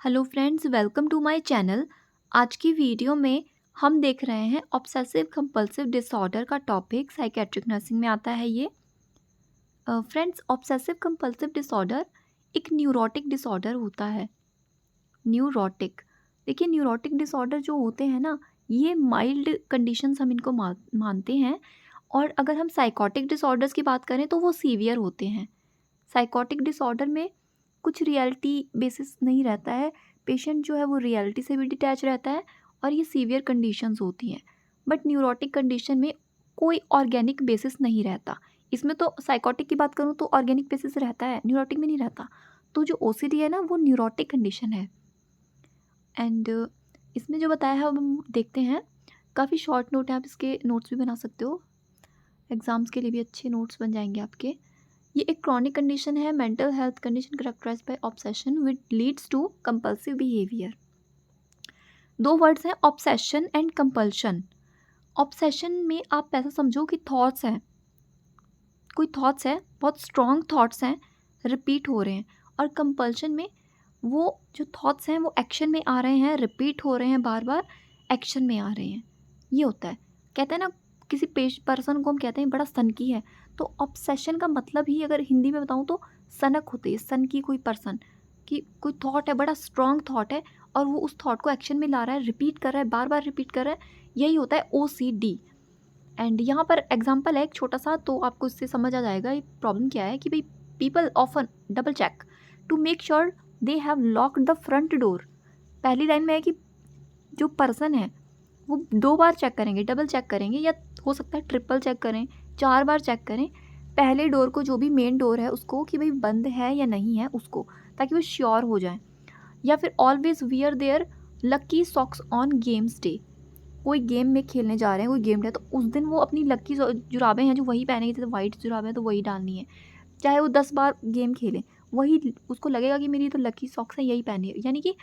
Hello friends, welcome to my channel. आज की video में हम देख रहे हैं ऑब्सेसिव कंपल्सिव डिसऑर्डर का टॉपिक साइकेट्रिक नर्सिंग में आता है ये। फ्रेंड्स, ऑब्सेसिव कंपल्सिव डिसऑर्डर एक न्यूरोटिक डिसऑर्डर होता है। न्यूरोटिक, देखिए न्यूरोटिक डिसऑर्डर जो होते हैं ना, ये माइल्ड कंडीशंस हम इनको मानते हैं। और अगर हम साइकोटिक डिसऑर्डर्स की बात करें तो वो सीवियर होते हैं। साइकोटिक डिसऑर्डर में कुछ रियलिटी बेसिस नहीं रहता है, पेशेंट जो है वो रियलिटी से भी डिटैच रहता है और ये सीवियर कंडीशंस होती हैं। बट न्यूरोटिक कंडीशन में कोई ऑर्गेनिक बेसिस नहीं रहता। इसमें तो साइकोटिक की बात करूँ तो ऑर्गेनिक बेसिस रहता है, न्यूरोटिक में नहीं रहता। तो जो ओसीडी है ना, वो न्यूरोटिक कंडीशन है। एंड इसमें जो बताया है अब हम देखते हैं। काफ़ी शॉर्ट नोट है, आप इसके नोट्स भी बना सकते हो, एग्ज़ाम्स के लिए भी अच्छे नोट्स बन जाएंगे आपके। ये एक क्रॉनिक कंडीशन है, mental health condition characterised by obsession which leads to compulsive behaviour. दो वर्ड्स हैं, ऑब्सेशन एंड कंपल्शन। ऑब्सेशन में आप ऐसा समझो कि थॉट्स हैं, कोई थॉट्स है, बहुत स्ट्रॉन्ग थॉट्स हैं, रिपीट हो रहे हैं। और कंपल्शन में वो जो थॉट्स हैं वो एक्शन में आ रहे हैं, रिपीट हो रहे हैं, बार बार एक्शन में आ रहे हैं। ये होता है, कहते हैं ना किसी पर्सन को हम कहते हैं बड़ा सनकी है। तो ऑब्सेशन का मतलब ही अगर हिंदी में बताऊँ तो सनक होती है, सन की कोई पर्सन, कि कोई थॉट है, बड़ा स्ट्रॉन्ग थॉट है और वो उस थॉट को एक्शन में ला रहा है, रिपीट कर रहा है, बार बार रिपीट कर रहा है। यही होता है OCD। एंड यहाँ पर एग्जांपल है एक छोटा सा, तो आपको इससे समझ आ जाएगा ये प्रॉब्लम क्या है। कि भाई people often double check to make sure they have locked the front door. पहली लाइन में है कि जो पर्सन है वो 2 बार चेक करेंगे, डबल चेक करेंगे, या हो सकता है ट्रिपल चेक करें, 4 बार चेक करें पहले डोर को, जो भी मेन डोर है उसको, कि भाई बंद है या नहीं है उसको, ताकि वो श्योर हो जाए। या फिर always wear their lucky socks on games day. कोई गेम में खेलने जा रहे हैं, कोई गेम डे, तो उस दिन वो अपनी लकी जुराबें हैं जो वही पहनेंगे, जैसे वाइट जुराबें हैं तो वही डालनी है। चाहे वो 10 बार गेम खेलें, वही उसको लगेगा कि मेरी तो लकी सॉक्स है, यही पहनी है। यानी कि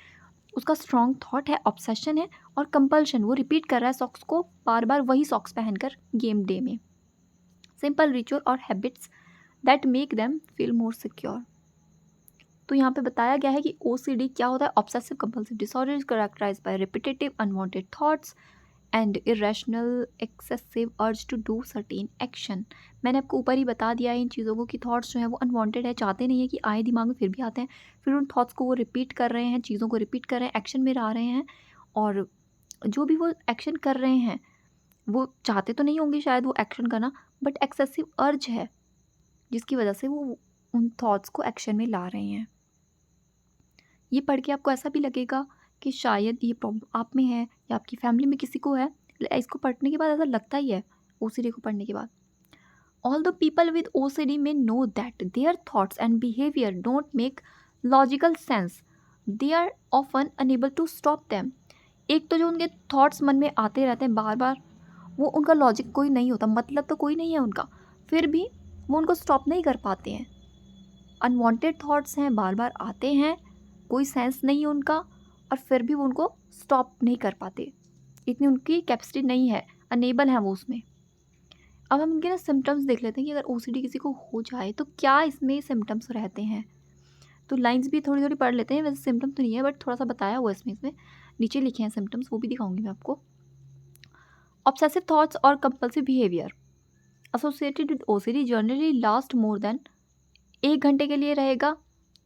उसका स्ट्रॉन्ग थॉट है, ऑब्सेशन है और कंपल्शन, वो रिपीट कर रहा है सॉक्स को बार बार, वही सॉक्स पहनकर गेम डे में। सिंपल रिचुअल और habits that make them feel more secure. तो यहाँ पे बताया गया है कि OCD क्या होता है। Obsessive compulsive disorder is characterised by repetitive unwanted thoughts and irrational excessive urge to do certain action. मैंने आपको ऊपर ही बता दिया है इन चीज़ों को कि थॉट्स जो हैं वो अनवांटेड है, चाहते नहीं है कि आए दिमाग में, फिर भी आते हैं। फिर उन थॉट्स को वो रिपीट कर रहे हैं, चीज़ों को रिपीट कर रहे हैं, एक्शन में ला रहे हैं। और जो भी वो एक्शन कर रहे हैं वो चाहते तो नहीं होंगे शायद वो एक्शन करना, बट एक्सेसिव अर्ज है जिसकी वजह से वो उन थॉट्स को एक्शन में ला रहे हैं। ये पढ़ के आपको ऐसा भी लगेगा कि शायद ये प्रॉब्लम आप में है या आपकी फैमिली में किसी को है। इसको पढ़ने के बाद ऐसा लगता ही है, OCD को पढ़ने के बाद। All the people with OCD में know that their thoughts and behaviour don't make logical sense, they are often unable to stop them. एक तो जो उनके थॉट्स मन में आते रहते हैं बार बार, वो उनका लॉजिक कोई नहीं होता, मतलब तो कोई नहीं है उनका, फिर भी वो उनको स्टॉप नहीं कर पाते हैं। अनवांटेड थॉट्स हैं, बार बार आते हैं, कोई सेंस नहीं उनका, और फिर भी वो उनको स्टॉप नहीं कर पाते, इतनी उनकी कैपेसिटी नहीं है, अनेबल है वो उसमें। अब हम इनके ना सिम्टम्स देख लेते हैं कि अगर OCD किसी को हो जाए तो क्या इसमें सिम्टम्स रहते हैं। तो लाइंस भी थोड़ी थोड़ी पढ़ लेते हैं, वैसे सिम्टम तो नहीं है बट थोड़ा सा बताया हुआ है इसमें नीचे लिखे हैं सिम्टम्स, वो भी दिखाऊंगी मैं आपको। ऑब्सेसिव थॉट्स और compulsive behaviour associated with OCD generally last more than 1 घंटे के लिए रहेगा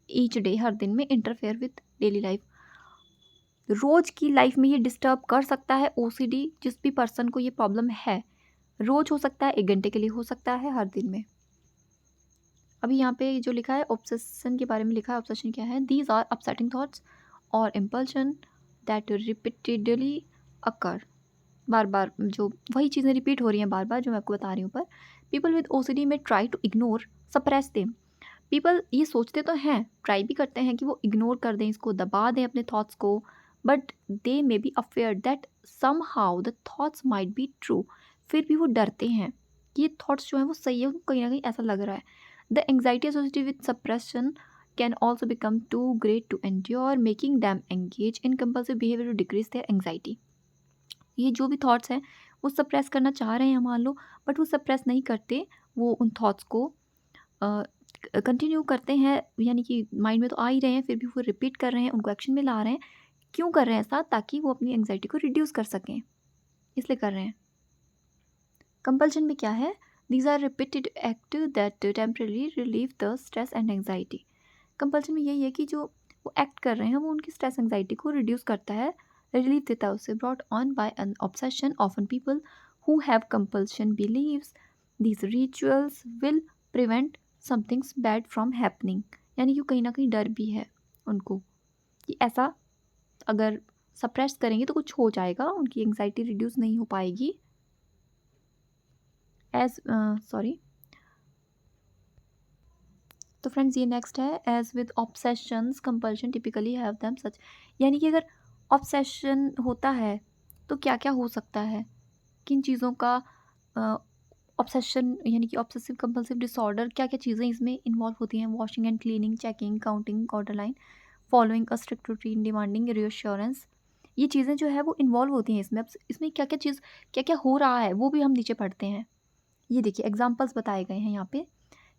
ईच डे, हर दिन में, इंटरफेयर विद डेली लाइफ। रोज़ की लाइफ में ये डिस्टर्ब कर सकता है OCD, जिस भी पर्सन को ये प्रॉब्लम है। रोज़ हो सकता है, 1 घंटे के लिए हो सकता है, हर दिन में। अभी यहाँ पे जो लिखा है ऑब्सेशन के बारे में लिखा है। ऑब्सेशन क्या है? दीज आर अपसेटिंग थॉट्स और इम्पल्शन दैट रिपीटेडली अकर। बार बार जो वही चीज़ें रिपीट हो रही हैं बार बार, जो मैं आपको बता रही हूँ। पर पीपल विद OCD में try to ignore suppress them. People ये सोचते तो हैं, ट्राई भी करते हैं कि वो इग्नोर कर दें, इसको दबा दें अपने थॉट्स को, but they may be afraid that somehow the thoughts might be true. फिर भी वो डरते हैं कि ये थॉट्स जो हैं वो सही है, उनको कहीं ना कहीं ऐसा लग रहा है। The anxiety associated with suppression can also become too great to endure, making them engage in compulsive behaviour to decrease their anxiety. ये जो भी थॉट्स हैं वो सप्रेस करना चाह रहे हैं मान लो, बट वो सप्रेस नहीं करते, वो उन थॉट्स को कंटिन्यू करते हैं, यानी कि माइंड में तो आ ही रहे हैं, फिर भी वो रिपीट कर रहे हैं, उनको एक्शन में ला रहे हैं। क्यों कर रहे हैं ऐसा? ताकि वो अपनी एंग्जाइटी को रिड्यूस कर सकें, इसलिए कर रहे हैं। कंपल्शन में क्या है? These are repeated act that temporarily relieve the stress and anxiety. Compulsion में यही है कि जो वो एक्ट कर रहे हैं वो उनकी स्ट्रेस एंग्जाइटी को रिड्यूस करता है, रिलीफ देता है उससे। Brought on by an obsession, often people who have compulsion believes these rituals will prevent somethings bad from happening. यानी कि कहीं ना कहीं डर भी है उनको कि ऐसा अगर सप्रेस करेंगे तो कुछ हो जाएगा, उनकी एंग्जाइटी रिड्यूस नहीं हो पाएगी। तो फ्रेंड्स ये नेक्स्ट है, as with obsessions compulsion typically have them such. यानी कि अगर ऑब्सेशन होता है तो क्या क्या हो सकता है, किन चीज़ों का ऑब्सेशन यानी कि ऑब्सेसिव कंपल्सिव डिसऑर्डर, क्या क्या चीज़ें इसमें इन्वॉल्व होती हैं? Washing and cleaning, checking, counting, order line, following a strict routine, demanding reassurance. ये चीज़ें जो है वो इन्वॉल्व होती हैं इसमें। अब इसमें क्या क्या चीज़, क्या क्या हो रहा है वो भी हम नीचे पढ़ते हैं। ये देखिए एग्जाम्पल्स बताए गए हैं यहाँ पे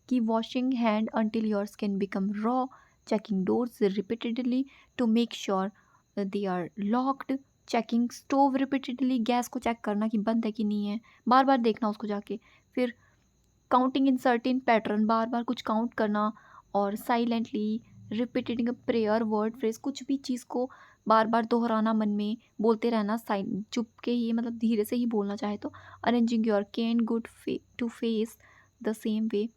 कि washing hand until your skin become raw, checking doors repeatedly to make sure they are locked, checking stove repeatedly, gas को चेक करना कि बंद है कि नहीं है, बार बार देखना उसको जाके। फिर काउंटिंग इन सर्टेन पैटर्न, बार बार कुछ काउंट करना, और silently repeating a prayer word phrase, कुछ भी चीज़ को बार बार दोहराना, मन में बोलते रहना, साइल चुप के ही, मतलब धीरे से ही बोलना चाहे तो। Arranging your canned goods to face the same way,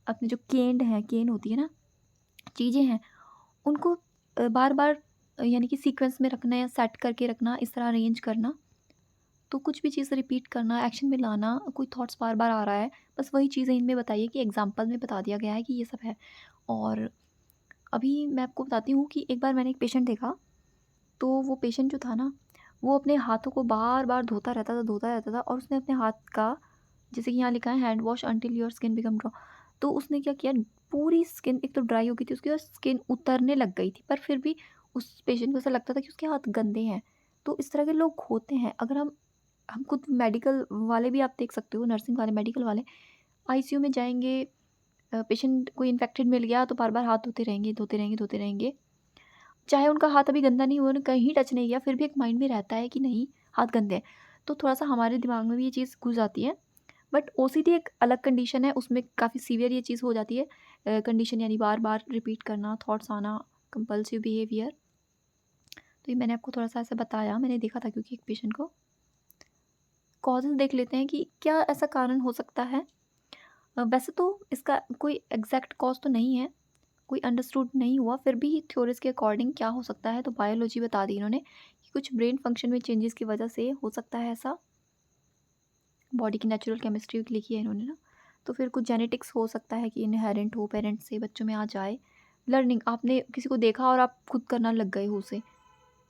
अपने जो केंड हैं, केन होती है ना, चीज़ें हैं, उनको बार बार यानी कि सीक्वेंस में रखना या सेट करके रखना, इस तरह अरेंज करना। तो कुछ भी चीज़ रिपीट करना, एक्शन में लाना, कोई थॉट्स बार बार आ रहा है, बस वही चीज़ें इनमें बताइए कि एग्जाम्पल में बता दिया गया है कि ये सब है। और अभी मैं आपको बताती हूँ कि एक बार मैंने एक पेशेंट देखा, तो वो पेशेंट जो था ना, वो अपने हाथों को बार बार धोता रहता था, और उसने अपने हाथ का, जैसे कि यहाँ लिखा है hand wash until your skin become draw, तो उसने क्या किया, पूरी स्किन एक तो ड्राई हो गई थी उसकी, और स्किन उतरने लग गई थी, पर फिर भी उस पेशेंट को ऐसा लगता था कि उसके हाथ गंदे हैं। तो इस तरह के लोग होते हैं। अगर हम खुद मेडिकल वाले भी आप देख सकते हो, नर्सिंग वाले, मेडिकल वाले आईसीयू में जाएंगे, पेशेंट कोई इन्फेक्टेड मिल गया तो बार बार हाथ धोते रहेंगे, धोते रहेंगे, धोते रहेंगे, चाहे उनका हाथ अभी गंदा नहीं हुआ, उन्होंने कहीं टच नहीं किया, फिर भी एक माइंड में रहता है कि नहीं हाथ गंदे हैं। तो थोड़ा सा हमारे दिमाग में भी ये चीज़ घुस जाती है। बट ओसीडी एक अलग कंडीशन है, उसमें काफ़ी सीवियर ये चीज़ हो जाती है कंडीशन, यानी बार बार रिपीट करना, थॉट्स आना, कंपल्सिव बिहेवियर। तो ये मैंने आपको थोड़ा सा ऐसा बताया, मैंने देखा था क्योंकि एक पेशेंट को। कॉजेज़ देख लेते हैं कि क्या ऐसा कारण हो सकता है। वैसे तो इसका कोई एग्जैक्ट कॉज तो नहीं है, कोई अंडरस्टूड नहीं हुआ, फिर भी थ्योरीज के अकॉर्डिंग क्या हो सकता है, तो बायोलॉजी बता दी इन्होंने कि कुछ ब्रेन फंक्शन में चेंजेस की वजह से हो सकता है ऐसा। बॉडी की नेचुरल केमिस्ट्री लिखी है इन्होंने ना। तो फिर कुछ जेनेटिक्स हो सकता है कि इनहेरेंट हो, पेरेंट्स से बच्चों में आ जाए। लर्निंग, आपने किसी को देखा और आप खुद करना लग गए हो उसे,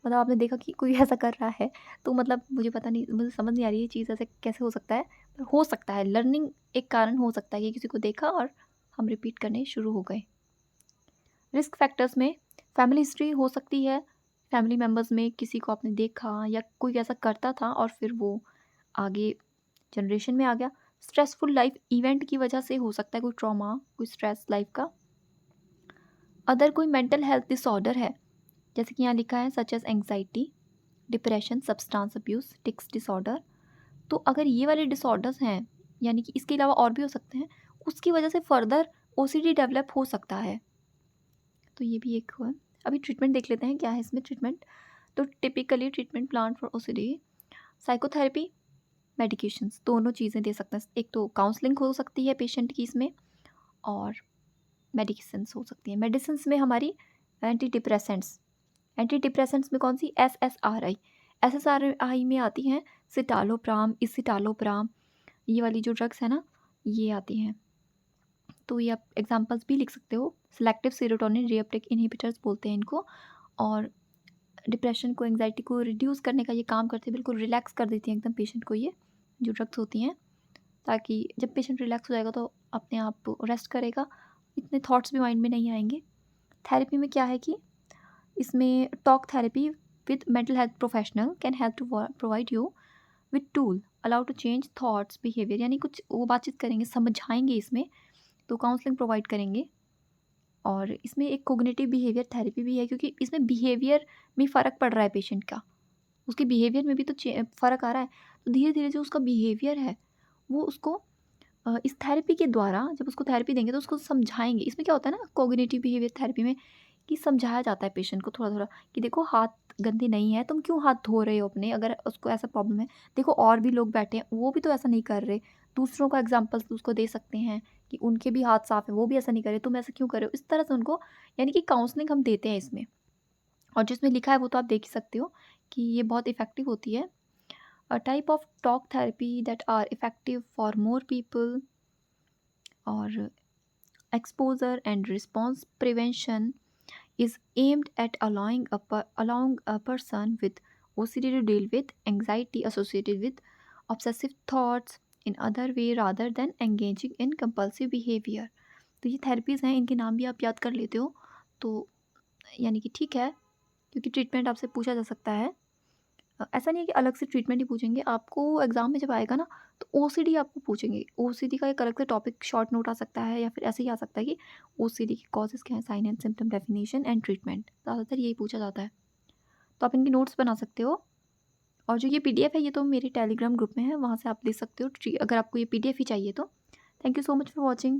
मतलब आपने देखा कि कोई ऐसा कर रहा है, तो मतलब मुझे पता नहीं, मुझे समझ नहीं आ रही है ये चीज़ ऐसे कैसे हो सकता है, पर हो सकता है। लर्निंग एक कारण हो सकता है कि किसी को देखा और हम रिपीट करने शुरू हो गए। रिस्क फैक्टर्स में फैमिली हिस्ट्री हो सकती है, फैमिली मेम्बर्स में किसी को आपने देखा या कोई ऐसा करता था और फिर वो आगे जनरेशन में आ गया। स्ट्रेसफुल लाइफ इवेंट की वजह से हो सकता है, कोई ट्रॉमा, कोई स्ट्रेस लाइफ का। अदर कोई मेंटल हेल्थ डिसऑर्डर है, जैसे कि यहाँ लिखा है such as anxiety, depression, substance abuse, tics disorder. तो अगर ये वाले डिसऑर्डर्स हैं, यानी कि इसके अलावा और भी हो सकते हैं, उसकी वजह से फर्दर ओसीडी डेवलप हो सकता है। तो ये भी एक हुआ। अभी ट्रीटमेंट देख लेते हैं क्या है इसमें ट्रीटमेंट। तो typically treatment plan for OCD, psychotherapy, medications, दोनों चीज़ें दे सकते हैं। एक तो काउंसलिंग हो सकती है पेशेंट की इसमें, और मेडिसिन्स हो सकती हैं। मेडिसिन्स में हमारी एंटी डिप्रेसेंट्स, एंटी डिप्रेसेंट्स में कौन सी, एसएसआरआई, एसएसआरआई में आती हैं सिटालोप्राम, इसिटालोप्राम, ये वाली जो ड्रग्स है ना, ये आती हैं। तो ये आप एग्जांपल्स भी लिख सकते हो। सेलेक्टिव सेरोटोनिन रीअपटेक इनहिबिटर्स बोलते हैं इनको, और डिप्रेशन को, एंग्जाइटी को रिड्यूस करने का ये काम करते हैं, बिल्कुल रिलैक्स कर देती हैं एकदम पेशेंट को ये जो ड्रग्स होती हैं, ताकि जब पेशेंट रिलैक्स हो जाएगा तो अपने आप रेस्ट करेगा, इतने थॉट्स भी माइंड में नहीं आएंगे। थेरेपी में क्या है कि इसमें talk therapy with mental health professional can help to provide you with tool allow to change thoughts behaviour, यानी कुछ वो बातचीत करेंगे, समझाएंगे इसमें, तो काउंसलिंग प्रोवाइड करेंगे और इसमें एक कोग्निटिव बिहेवियर थेरेपी भी है, क्योंकि इसमें बिहेवियर में फ़र्क पड़ रहा है पेशेंट का, उसके बिहेवियर में भी तो फ़र्क आ रहा है। तो धीरे-धीरे जो उसका बिहेवियर है वो उसको इस थेरेपी के द्वारा जब उसको थेरेपी देंगे तो उसको समझाएँगे। इसमें क्या होता है ना कोग्निटिव बिहेवियर थेरेपी में कि समझाया जाता है पेशेंट को थोड़ा-थोड़ा कि देखो हाथ गंदे नहीं है, तुम क्यों हाथ धो रहे हो अपने? अगर उसको ऐसा प्रॉब्लम है, देखो और भी लोग बैठे हैं, वो भी तो ऐसा नहीं कर रहे। दूसरों का एग्ज़ाम्पल्स उसको दे सकते हैं कि उनके भी हाथ साफ़ है, वो भी ऐसा नहीं कर रहे, तुम ऐसा क्यों कर रहे हो? इस तरह से उनको यानी कि काउंसलिंग हम देते हैं इसमें। और जिसमें लिखा है वो तो आप देख ही सकते हो कि ये बहुत इफ़ेक्टिव होती है। A type of talk therapy that are effective for more people और exposure and response prevention is aimed at allowing a person with OCD to deal with anxiety associated with obsessive thoughts in other way rather than engaging in compulsive behavior. तो ये therapies हैं, इनके नाम भी आप याद कर लेते हो तो यानी कि ठीक है, क्योंकि ट्रीटमेंट आपसे पूछा जा सकता है। ऐसा नहीं है कि अलग से ट्रीटमेंट ही पूछेंगे, आपको एग्ज़ाम में जब आएगा ना तो ओसीडी आपको पूछेंगे। ओसीडी का एक अलग से टॉपिक शॉर्ट नोट आ सकता है या फिर ऐसे ही आ सकता है कि ओसीडी के कॉजेज़ क्या हैं, sign and symptom definition and treatment, ज़्यादातर यही पूछा जाता है। तो आप इनके नोट्स बना सकते हो। और जो ये पीडीएफ है ये तो मेरे टेलीग्राम ग्रुप में है, वहाँ से आप ले सकते हो अगर आपको ये पीडीएफ ही चाहिए तो। Thank you so much for watching.